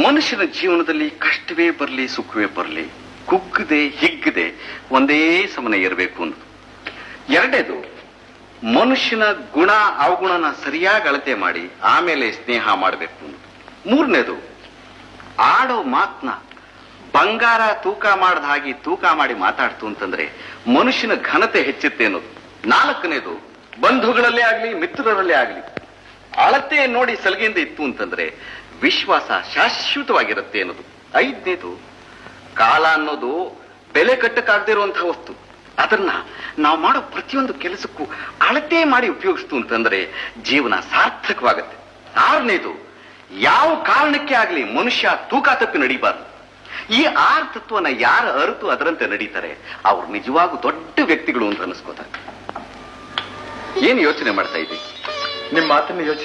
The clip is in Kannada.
ಮನುಷ್ಯನ ಜೀವನದಲ್ಲಿ ಕಷ್ಟವೇ ಬರಲಿ ಸುಖವೇ ಬರಲಿ ಕುಗ್ಗದೆ ಹಿಗ್ಗದೆ ಒಂದೇ ಸಮನೆ ಇರಬೇಕು ಅನ್ನೋದು. ಎರಡನೇದು, ಮನುಷ್ಯನ ಗುಣ ಅವಗುಣನ ಸರಿಯಾಗಿ ಅಳತೆ ಮಾಡಿ ಆಮೇಲೆ ಸ್ನೇಹ ಮಾಡಬೇಕು ಅನ್ನೋದು. ಮೂರನೇದು, ಆಡೋ ಮಾತನ್ನ ಬಂಗಾರ ತೂಕ ಮಾಡದ ಹಾಗೆ ತೂಕ ಮಾಡಿ ಮಾತಾಡ್ತು ಅಂತಂದ್ರೆ ಮನುಷ್ಯನ ಘನತೆ ಹೆಚ್ಚುತ್ತೆ ಅನ್ನೋದು. ನಾಲ್ಕನೇದು, ಬಂಧುಗಳಲ್ಲೇ ಆಗ್ಲಿ ಮಿತ್ರರಲ್ಲೇ ಆಗ್ಲಿ ಅಳತೆ ನೋಡಿ ಸಲಿಗೆಯಿಂದ ಇತ್ತು ಅಂತಂದ್ರೆ ವಿಶ್ವಾಸ ಶಾಶ್ವತವಾಗಿರುತ್ತೆ ಅನ್ನೋದು. ಐದನೇದು, ಕಾಲ ಅನ್ನೋದು ಬೆಲೆ ಕಟ್ಟಕ್ಕಾಗದೇ ಇರುವಂತಹ ವಸ್ತು. ಅದನ್ನ ನಾವು ಮಾಡೋ ಪ್ರತಿಯೊಂದು ಕೆಲಸಕ್ಕೂ ಅಳತೆ ಮಾಡಿ ಉಪಯೋಗಿಸ್ತು ಅಂತಂದ್ರೆ ಜೀವನ ಸಾರ್ಥಕವಾಗತ್ತೆ. ಆರನೇದು, ಯಾವ ಕಾರಣಕ್ಕೆ ಆಗ್ಲಿ ಮನುಷ್ಯ ತೂಕ ತಪ್ಪಿ ನಡೀಬಾರ್ದು. ಈ 6 ತತ್ವನ ಯಾರು ಅರಿತು ಅದರಂತೆ ನಡೀತಾರೆ ಅವ್ರು ನಿಜವಾಗೂ ದೊಡ್ಡ ವ್ಯಕ್ತಿಗಳು ಅಂತ ಅನಿಸ್ಕೋತಾರೆ. ಏನು ಯೋಚನೆ ಮಾಡ್ತಾ ಇದ್ದೀವಿ? ನಿಮ್ಮ ಮಾತನ್ನ ಯೋಚನೆ